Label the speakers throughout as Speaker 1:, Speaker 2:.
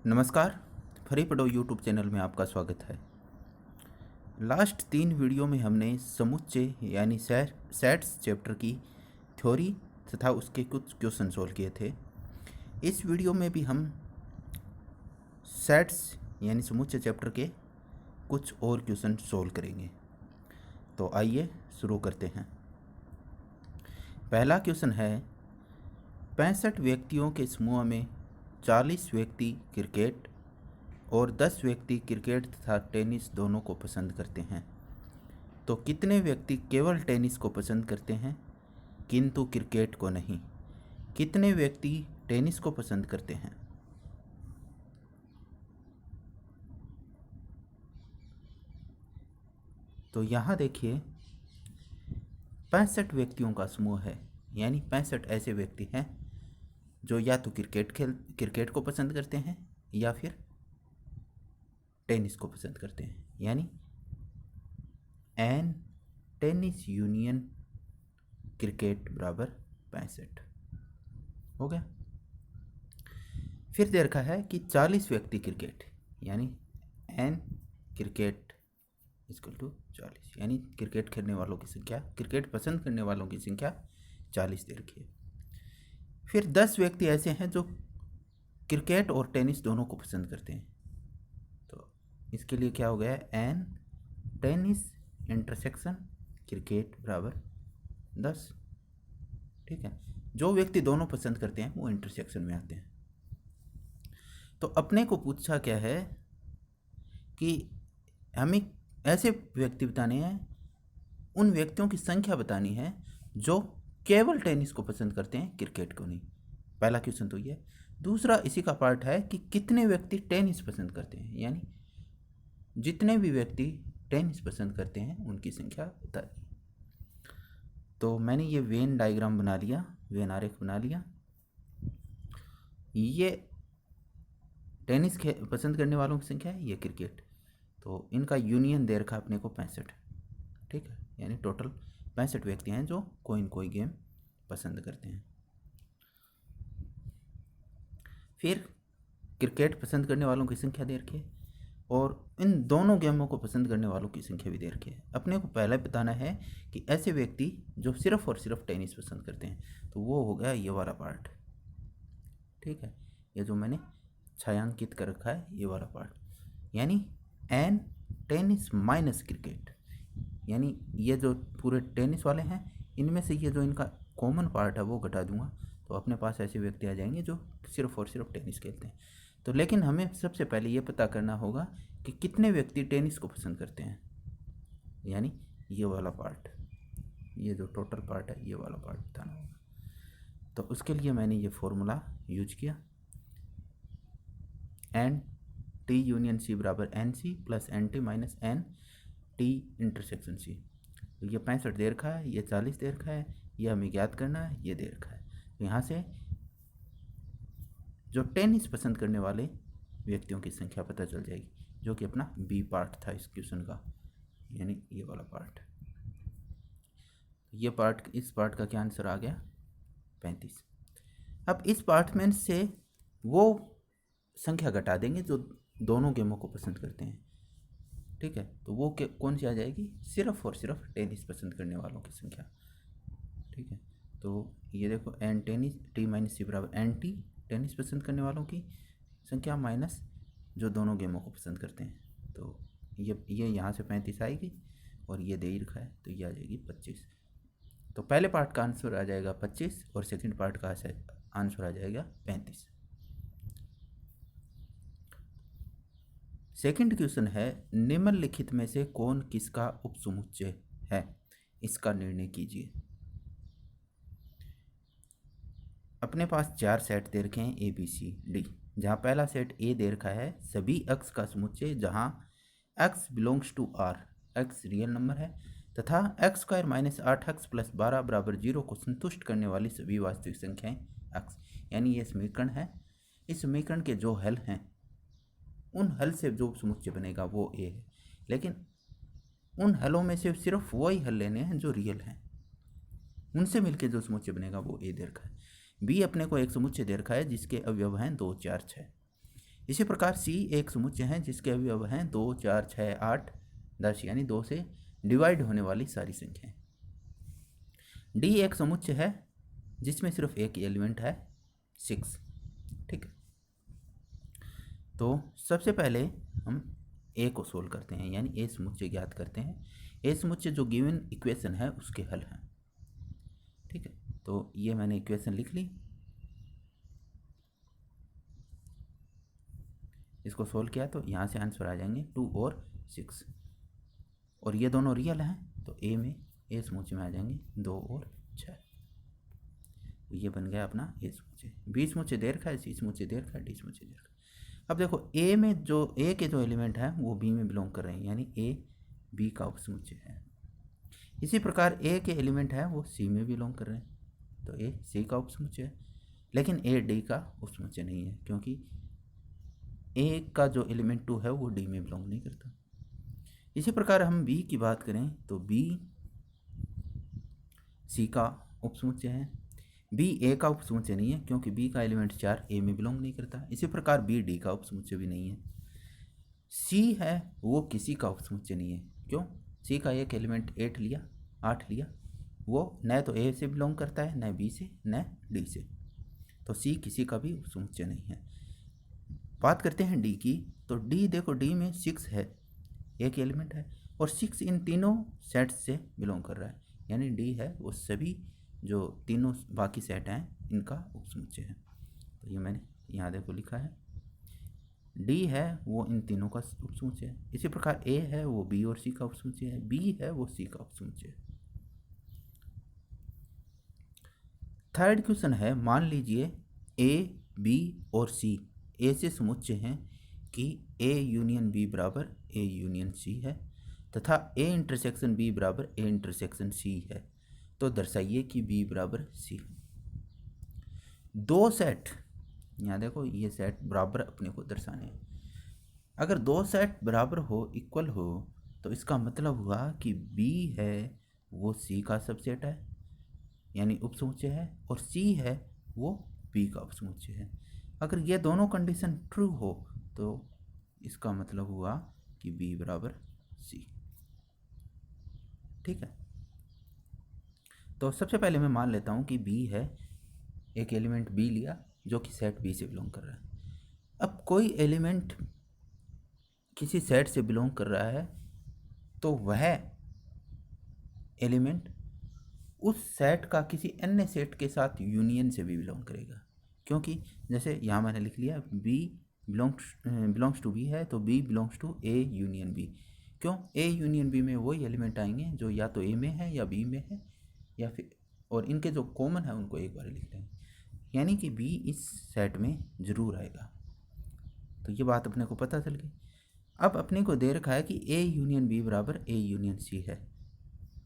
Speaker 1: नमस्कार, फ्री पढ़ो YouTube channel में आपका स्वागत है। लास्ट 3 वीडियो में हमने समुच्चय यानी सेट्स चैप्टर की थ्योरी तथा उसके कुछ क्वेश्चन सोल्व किए थे। इस वीडियो में भी हम सेट्स यानी समुच्चय चैप्टर के कुछ और क्वेश्चन सोल्व करेंगे। तो आइए शुरू करते हैं। पहला क्वेश्चन है, 65 व्यक्तियों के समूह में 40 व्यक्ति क्रिकेट और 10 व्यक्ति क्रिकेट तथा टेनिस दोनों को पसंद करते हैं, तो कितने व्यक्ति केवल टेनिस को पसंद करते हैं किंतु क्रिकेट को नहीं? कितने व्यक्ति टेनिस को पसंद करते हैं? तो यहाँ देखिए, 65 व्यक्तियों का समूह है, यानी 65 ऐसे व्यक्ति हैं जो या तो क्रिकेट को पसंद करते हैं या फिर टेनिस को पसंद करते हैं, यानी एन टेनिस यूनियन क्रिकेट बराबर 65 हो गया। फिर दे रखा है कि 40 व्यक्ति क्रिकेट, यानी एन क्रिकेट इक्वल टू 40, यानी क्रिकेट खेलने वालों की संख्या, क्रिकेट पसंद करने वालों की संख्या 40 दे रखी है। फिर 10 व्यक्ति ऐसे हैं जो क्रिकेट और टेनिस दोनों को पसंद करते हैं, तो इसके लिए क्या हो गया, एन टेनिस इंटरसेक्शन क्रिकेट बराबर 10। ठीक है, जो व्यक्ति दोनों पसंद करते हैं वो इंटरसेक्शन में आते हैं। तो अपने को पूछा क्या है कि हमें ऐसे व्यक्ति बताने हैं, उन व्यक्तियों की संख्या बतानी है जो केवल टेनिस को पसंद करते हैं, क्रिकेट को नहीं। पहला क्वेश्चन तो ये। दूसरा इसी का पार्ट है कि कितने व्यक्ति टेनिस पसंद करते हैं, यानी जितने भी व्यक्ति टेनिस पसंद करते हैं उनकी संख्या बता दी। तो मैंने ये वेन डायग्राम बना लिया, वेन आरेख बना लिया। ये टेनिस पसंद करने वालों की संख्या है, ये क्रिकेट, तो इनका यूनियन दे रखा अपने को 65। ठीक है, यानी टोटल 65 व्यक्ति हैं जो कोई न कोई गेम पसंद करते हैं। फिर क्रिकेट पसंद करने वालों की संख्या दे रखी है और इन दोनों गेमों को पसंद करने वालों की संख्या भी दे रखी है। अपने को पहले बताना है कि ऐसे व्यक्ति जो सिर्फ और सिर्फ टेनिस पसंद करते हैं, तो वो हो गया ये वाला पार्ट। ठीक है, ये जो मैंने छायांकित कर रखा है ये वाला पार्ट, यानी एन टेनिस माइनस क्रिकेट, यानी ये जो पूरे टेनिस वाले हैं इनमें से ये जो इनका कॉमन पार्ट है वो घटा दूंगा, तो अपने पास ऐसे व्यक्ति आ जाएंगे जो सिर्फ और सिर्फ टेनिस खेलते हैं। तो लेकिन हमें सबसे पहले ये पता करना होगा कि कितने व्यक्ति टेनिस को पसंद करते हैं, यानी ये वाला पार्ट, ये जो टोटल पार्ट है ये वाला पार्ट बताना होगा। तो उसके लिए मैंने ये फॉर्मूला यूज किया, एन टी यूनियन सी बराबर N C plus N T minus N T intersection C. तो ये 65 दे रखा है, ये 40 दे रखा है, ये हमें ज्ञात करना है, ये दे रखा है। तो यहाँ से जो टेनिस पसंद करने वाले व्यक्तियों की संख्या पता चल जाएगी, जो कि अपना बी पार्ट था इस क्वेश्चन का, यानी ये वाला पार्ट। ये पार्ट, इस पार्ट का क्या आंसर आ गया, 35। अब इस पार्ट में से वो संख्या घटा देंगे जो दोनों गेमों को पसंद करते हैं। ठीक है, तो वो कौन सी आ जाएगी, सिर्फ और सिर्फ टेनिस पसंद करने वालों की संख्या। ठीक है, तो ये देखो एन टेनिस टी माइनस सी बराबर एन टी टेनिस पसंद करने वालों की संख्या माइनस जो दोनों गेमों को पसंद करते हैं, तो ये यहाँ से 35 आएगी और ये दे ही रखा है, तो ये आ जाएगी 25। तो पहले पार्ट का आंसर आ जाएगा 25 और सेकंड पार्ट का आंसर आ जाएगा 35। सेकंड क्वेश्चन है, निम्नलिखित में से कौन किसका उपसमुच्चय है, इसका निर्णय कीजिए। अपने पास 4 सेट दे रखे हैं ए बी सी डी, जहाँ पहला सेट ए दे रखा है सभी x का समुच्चय जहाँ x belongs to r, x real number है, तथा x square minus 8x plus 12 बराबर 0 को संतुष्ट करने वाली सभी वास्तविक संख्याएं x, यानी ये समीकरण है। इस समीकरण के जो हल हैं उन हल से जो समुच्चय बनेगा वो ए है, लेकिन उन हलों में से सिर्फ वही हल लेने हैं जो रियल हैं, उनसे मिलकर जो समुच्चय बनेगा वो ए दे रखा है। बी अपने को एक समुच्चय दे रखा है जिसके अवयव हैं 2 4 6, इसी प्रकार सी एक समुच्चय है जिसके अवयव हैं 2, 4, 6, 8, 10 यानी 2 से डिवाइड होने वाली सारी संख्याएं। डी एक समुच्चय है जिसमें सिर्फ एक एलिमेंट है 6। ठीक है, तो सबसे पहले हम ए को सोल्व करते हैं, यानी ए समुच्चय ज्ञात करते हैं। ए समुच्चय जो गिवन इक्वेशन है उसके हल हैं। ठीक है, तो ये मैंने इक्वेशन लिख ली, इसको सोल्व किया तो यहाँ से आंसर आ जाएंगे 2 और 6, और ये दोनों रियल हैं तो ए में ए समुच्चय में आ जाएंगे 2 और 6। तो ये बन गया अपना ए समुच्चय। बी समुच्चय दे रखा है, सी समुच्चय दे रखा है, डी समुच्चय दे रखा है। अब देखो ए में जो ए के जो एलिमेंट हैं वो बी में बिलोंग कर रहे हैं, यानी ए बी का उपसमुच्चय है। इसी प्रकार ए के एलिमेंट है वो सी में बिलोंग कर रहे हैं, तो ए सी का उपसमुच्चय है। लेकिन ए डी का उपसमुच्चय नहीं है, क्योंकि ए का जो एलिमेंट 2 है वो डी में बिलोंग नहीं करता। इसी प्रकार हम बी की बात करें तो बी सी का उपसमुच्चय है। बी ए का उपसमुच्चय नहीं है, क्योंकि बी का एलिमेंट 4 ए में बिलोंग नहीं करता। इसी प्रकार बी डी का उपसमुच्चय भी नहीं है। सी है वो किसी का उपसमुच्चय नहीं है, क्यों? सी का एक एलिमेंट 8 लिया, वो न तो ए से बिलोंग करता है, न बी से, न डी से, तो सी किसी का भी उपसमुच्चय नहीं है। बात करते हैं डी की, तो डी देखो डी में 6 है, एक एलिमेंट है, और 6 इन तीनों सेट्स से बिलोंग कर रहा है, यानी डी है वो सभी जो तीनों बाकी सेट हैं इनका उपसमुच्चय है। तो ये मैंने यहाँ देखो लिखा है, डी है वो इन तीनों का उपसमुच्चय है। इसी प्रकार ए है वो बी और सी का उपसमुच्चय है, बी है वो सी का उपसमुच्चय है। थर्ड क्वेश्चन है, मान लीजिए ए बी और सी ऐसे समुच्चय हैं कि ए यूनियन बी बराबर ए यूनियन सी है, तथा ए इंटरसेक्शन बी बराबर ए इंटरसेक्शन सी है, तो दर्शाइए कि बी बराबर सी। दो सेट, यहाँ देखो ये सेट बराबर अपने को दर्शाने हैं। अगर दो सेट बराबर हो, इक्वल हो, तो इसका मतलब हुआ कि बी है वो सी का सबसेट है, यानी उपसमुच्चय है, और सी है वो बी का उपसमुच्चय है। अगर ये दोनों कंडीशन ट्रू हो तो इसका मतलब हुआ कि बी बराबर सी। ठीक है, तो सबसे पहले मैं मान लेता हूँ कि बी है, एक एलिमेंट बी लिया जो कि सेट बी से बिलोंग कर रहा है। अब कोई एलिमेंट किसी सेट से बिलोंग कर रहा है तो वह एलिमेंट उस सेट का किसी अन्य सेट के साथ यूनियन से भी बिलोंग करेगा, क्योंकि जैसे यहाँ मैंने लिख लिया बी बिलोंग्स टू बी है, तो B belongs to A union B. क्यों? ए यूनियन बी में वही एलिमेंट आएंगे जो या तो ए में है या बी में है, या फिर, और इनके जो कॉमन है उनको एक बार लिख लेंगे, यानी कि बी इस सेट में ज़रूर आएगा। तो ये बात अपने को पता चल गई। अब अपने को दे रखा है कि ए यूनियन बी बराबर ए यूनियन सी है।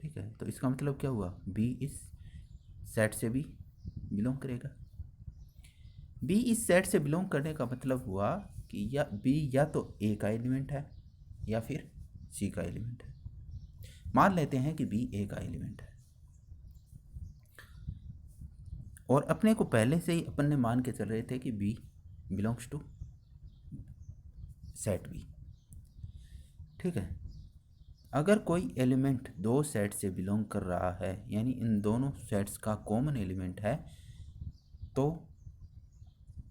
Speaker 1: ठीक है, तो इसका मतलब क्या हुआ? बी इस सेट से भी बिलोंग करेगा। बी इस सेट से बिलोंग करने का मतलब हुआ कि या बी या तो ए का एलिमेंट है या फिर सी का एलिमेंट है। मान लेते हैं कि बी ए का एलिमेंट है, और अपने को पहले से ही अपन ने मान के चल रहे थे कि B belongs to set B. ठीक है, अगर कोई एलिमेंट दो सेट से बिलोंग कर रहा है, यानी इन दोनों सेट्स का कॉमन एलिमेंट है, तो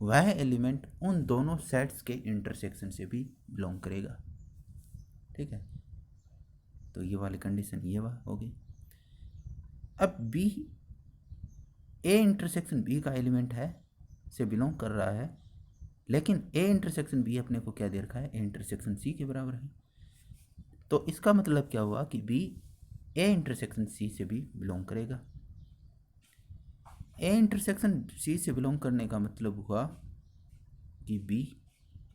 Speaker 1: वह एलिमेंट उन दोनों सेट्स के इंटरसेक्शन से भी बिलोंग करेगा। ठीक है, तो ये वाली कंडीशन ये होगी। अब बी ए इंटरसेक्शन बी का एलिमेंट है से बिलोंग कर रहा है, लेकिन ए इंटरसेक्शन बी अपने को क्या दे रखा है? ए इंटरसेक्शन सी के बराबर है। तो इसका मतलब क्या हुआ कि बी ए इंटरसेक्शन सी से भी बिलोंग करेगा। ए इंटरसेक्शन सी से बिलोंग करने का मतलब हुआ कि बी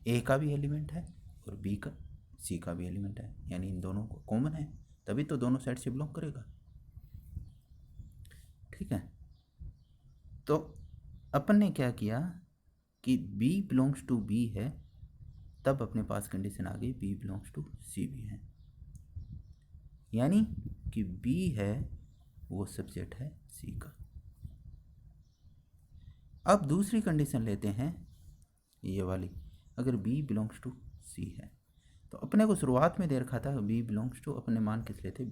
Speaker 1: ए का भी एलिमेंट है और बी का सी का भी एलिमेंट है, यानी इन दोनों को कॉमन है, तभी तो दोनों सेट से बिलोंग करेगा। ठीक है, तो अपन ने क्या किया कि बी बिलोंग्स टू बी है, तब अपने पास कंडीशन आ गई बी बिलोंग्स टू सी भी है, यानी कि बी है वो सबसेट है सी का। अब दूसरी कंडीशन लेते हैं ये वाली, अगर बी बिलोंग्स टू सी है। तो अपने को शुरुआत में दे रखा था बी बिलोंग्स टू, अपने मान किस लिए थे,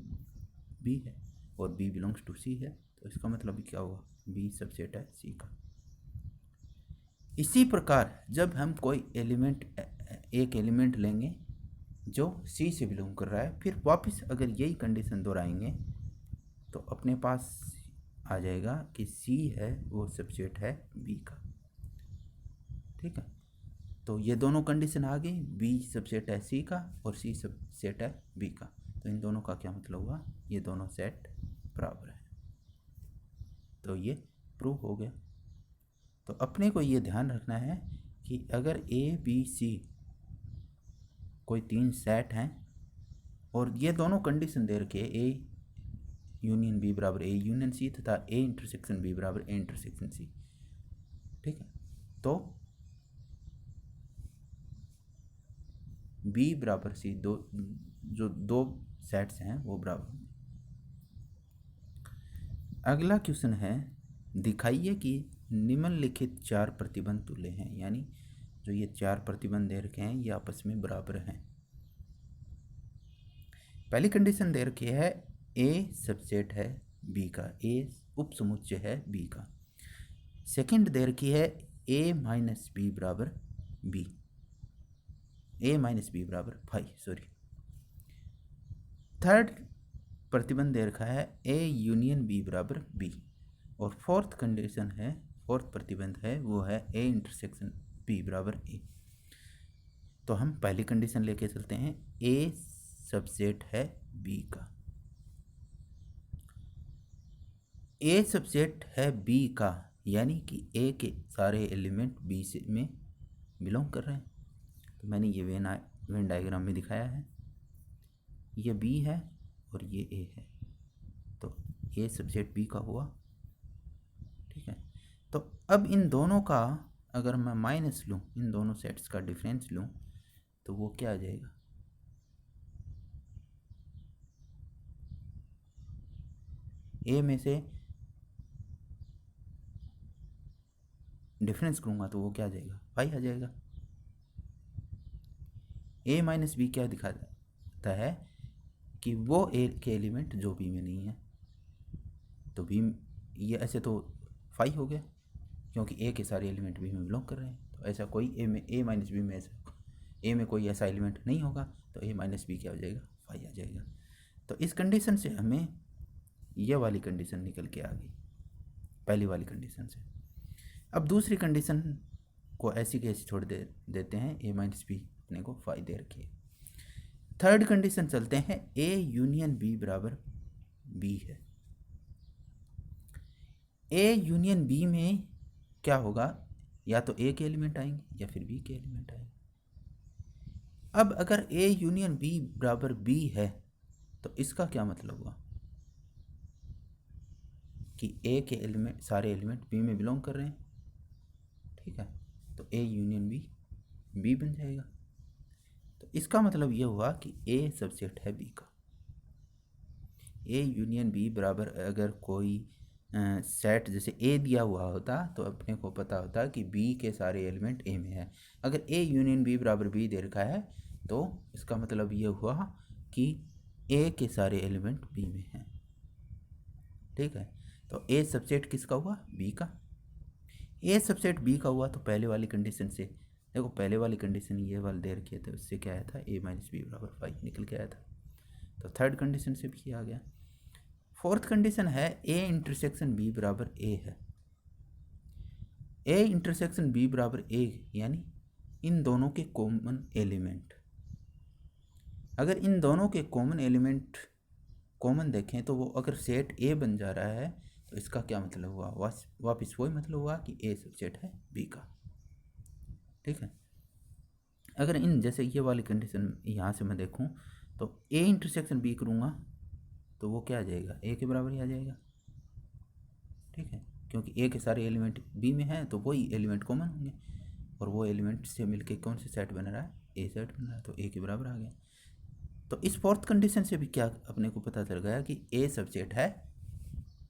Speaker 1: बी है, और बी बिलोंग्स टू सी है, तो इसका मतलब क्या हुआ, बी सबसेट है सी का। इसी प्रकार जब हम कोई एलिमेंट, एक एलिमेंट लेंगे जो सी से बिलोंग कर रहा है, फिर वापस अगर यही कंडीशन दोहराएंगे तो अपने पास आ जाएगा कि सी है वो सबसेट है बी का। ठीक है, तो ये दोनों कंडीशन आ गई, बी सबसेट है सी का और सी सबसेट है बी का। तो इन दोनों का क्या मतलब हुआ, ये दोनों सेट बराबर है। तो ये प्रूव हो गया। तो अपने को ये ध्यान रखना है कि अगर ए बी सी कोई 3 सेट हैं और ये दोनों कंडीशन दे रखे ए यूनियन बी बराबर ए यूनियन सी तथा ए इंटरसेक्शन बी बराबर ए इंटरसेक्शन सी। ठीक है, तो बी बराबर सी, जो दो सेट्स हैं वो बराबर होंगे। अगला क्वेश्चन है, दिखाइए कि निम्नलिखित 4 प्रतिबंध तुल्य हैं, यानी जो ये 4 प्रतिबंध दे रखे हैं ये आपस में बराबर हैं। पहली कंडीशन दे रखी है ए सबसेट है बी का, ए उपसमुच्चय है बी का। सेकंड दे रखी है ए माइनस बी बराबर बी, ए माइनस बी बराबर 5। थर्ड प्रतिबंध दे रखा है ए यूनियन बी बराबर बी। और फोर्थ कंडीशन है, फोर्थ प्रतिबंध है वो है ए इंटरसेक्शन बी बराबर ए। तो हम पहली कंडीशन लेके चलते हैं, ए सबसेट है बी का, ए सबसेट है बी का यानी कि ए के सारे एलिमेंट बी से में बिलोंग कर रहे हैं। तो मैंने ये वेन डायग्राम में दिखाया है, ये बी है और ये ए है, तो ए सबसेट बी का हुआ। ठीक है, तो अब इन दोनों का अगर मैं माइनस लूँ, इन दोनों सेट्स का डिफरेंस लूँ, तो वो क्या आ जाएगा, ए में से डिफरेंस करूँगा तो वो क्या आ जाएगा, 5 आ जाएगा। ए माइनस बी क्या दिखाता है कि वो ए के एलिमेंट जो बी में नहीं है, तो बी ये ऐसे तो 5 हो गया क्योंकि ए के सारे एलिमेंट बी में बिलोंग कर रहे हैं। तो ऐसा कोई ए में, ए माइनस बी में ऐसा ए में कोई ऐसा एलिमेंट नहीं होगा, तो ए माइनस बी क्या हो जाएगा, 5 आ जाएगा। तो इस कंडीशन से हमें यह वाली कंडीशन निकल के आ गई पहली वाली कंडीशन से। अब दूसरी कंडीशन को ऐसी की ऐसी छोड़ देते हैं, ए माइनस बी अपने को 5 दे रखी है। थर्ड कंडीशन चलते हैं, ए यूनियन बी बराबर बी है। ए यूनियन बी में क्या होगा, या तो ए के एलिमेंट आएंगे या फिर बी के एलिमेंट आएंगे। अब अगर ए यूनियन बी बराबर बी है तो इसका क्या मतलब हुआ कि ए के एलिमेंट, सारे एलिमेंट बी में बिलोंग कर रहे हैं। ठीक है, तो ए यूनियन बी बी बन जाएगा। तो इसका मतलब ये हुआ कि ए सबसेट है बी का। ए यूनियन बी बराबर अगर कोई सेट जैसे ए दिया हुआ होता तो अपने को पता होता कि बी के सारे एलिमेंट ए में है। अगर ए यूनियन बी बराबर बी दे रखा है तो इसका मतलब ये हुआ कि ए के सारे एलिमेंट बी में हैं। ठीक है, तो ए सबसेट किसका हुआ, बी का। ए सबसेट बी का हुआ तो पहले वाली कंडीशन से देखो, पहले वाली कंडीशन ये वाले दे रखी थे, उससे क्या आया था, ए माइनस बी बराबर 5 निकल के आया था। तो थर्ड कंडीशन से भी आ गया। फोर्थ कंडीशन है ए इंटरसेक्शन बी बराबर ए है। ए इंटरसेक्शन बी बराबर ए यानी इन दोनों के कॉमन एलिमेंट, अगर इन दोनों के कॉमन एलिमेंट कॉमन देखें तो वो अगर सेट ए बन जा रहा है तो इसका क्या मतलब हुआ, वापस वही मतलब हुआ कि ए सबसेट है बी का। ठीक है, अगर इन जैसे ये वाली कंडीशन यहाँ से मैं देखूँ तो ए इंटरसेक्शन बी करूँगा तो वो क्या आ जाएगा, ए के बराबर ही आ जाएगा। ठीक है, क्योंकि ए के सारे एलिमेंट बी में हैं तो वही एलिमेंट कॉमन होंगे और वो एलिमेंट से मिलके कौन से सेट बन रहा है, ए सेट बन रहा है, तो ए के बराबर आ गया। तो इस फोर्थ कंडीशन से भी क्या अपने को पता चल गया कि ए सबसेट है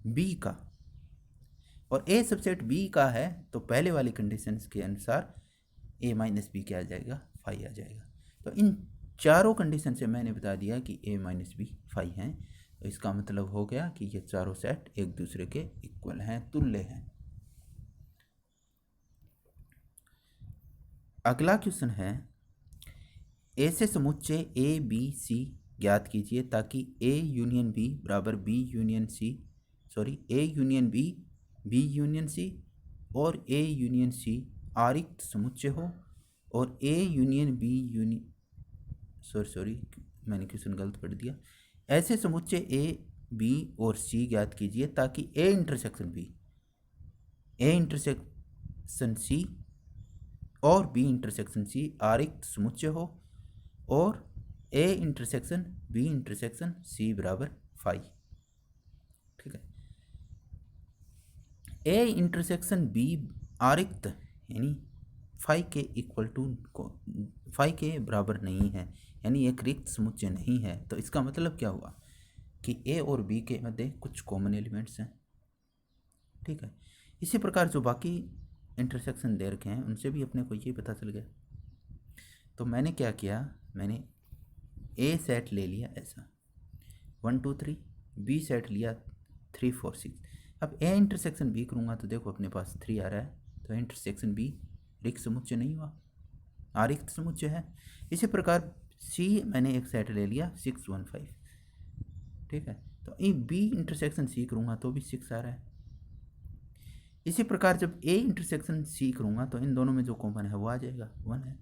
Speaker 1: बी का, और ए सबसेट बी का है तो पहले वाली कंडीशन के अनुसार ए माइनस बी क्या आ जाएगा, 5 आ जाएगा। तो इन चारों कंडीशन से मैंने बता दिया कि ए माइनस बी 5 हैं। तो इसका मतलब हो गया कि ये चारों सेट एक दूसरे के इक्वल हैं, तुल्य हैं। अगला क्वेश्चन है, ऐसे समुच्चय ए बी सी ज्ञात कीजिए ताकि ए यूनियन बी बराबर B union C, A union B, B union C और ए यूनियन सी आरिक्त समुच्चय हो, और ए यूनियन बी मैंने क्वेश्चन गलत पढ़ दिया। ऐसे समुच्चय ए बी और सी ज्ञात कीजिए ताकि A intersection B, A intersection C और बी इंटरसेक्शन सी आरिक्त समुच्चय हो, और A intersection B intersection C बराबर 5। ठीक है, ए इंटरसेक्शन बी आरिक्त यानी 5 के इक्वल टू 5 के बराबर नहीं है, यानी एक रिक्त समुच्चय नहीं है। तो इसका मतलब क्या हुआ कि ए और बी के मध्य कुछ कॉमन एलिमेंट्स हैं। ठीक है, इसी प्रकार जो बाकी इंटरसेक्शन दे रखे हैं उनसे भी अपने को ये पता चल गया। तो मैंने क्या किया, मैंने ए सेट ले लिया ऐसा 1 2 3, बी सेट लिया 3 4 6। अब ए इंटरसेक्शन बी करूँगा तो देखो अपने पास 3 आ रहा है, तो इंटरसेक्शन बी रिक्त समुच्चय नहीं हुआ, आरिक्त समुच्चय है। इसी प्रकार सी मैंने एक सेट ले लिया 6 1 5। ठीक है, तो ये बी इंटरसेक्शन सी करूँगा तो भी 6 आ रहा है। इसी प्रकार जब ए इंटरसेक्शन सी करूँगा तो इन दोनों में जो कॉमन है वो आ जाएगा, 1 है।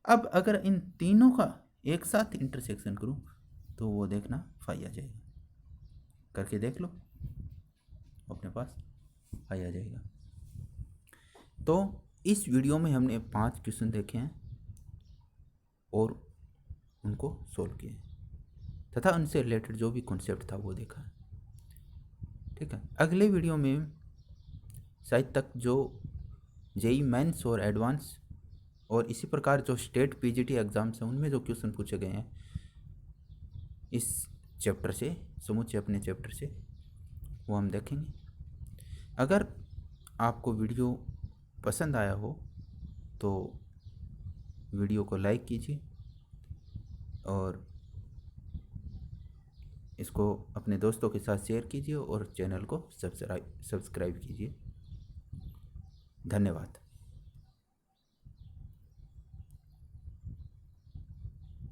Speaker 1: अब अगर इन तीनों का एक साथ इंटरसेक्शन करूँ तो वो देखना 5 आ जाएगा, करके देख लो अपने पास 5 आ जाएगा। तो इस वीडियो में हमने 5 क्वेश्चन देखे हैं और उनको सोल्व किए तथा उनसे रिलेटेड जो भी कॉन्सेप्ट था वो देखा है। ठीक है, अगले वीडियो में शायद तक जो जेई मेंस और एडवांस और इसी प्रकार जो स्टेट पीजीटी एग्ज़ाम्स हैं उनमें जो क्वेश्चन पूछे गए हैं इस चैप्टर से, समूचे अपने चैप्टर से, वो हम देखेंगे। अगर आपको वीडियो पसंद आया हो तो वीडियो को लाइक कीजिए और इसको अपने दोस्तों के साथ शेयर कीजिए और चैनल को सब्सक्राइब कीजिए। धन्यवाद।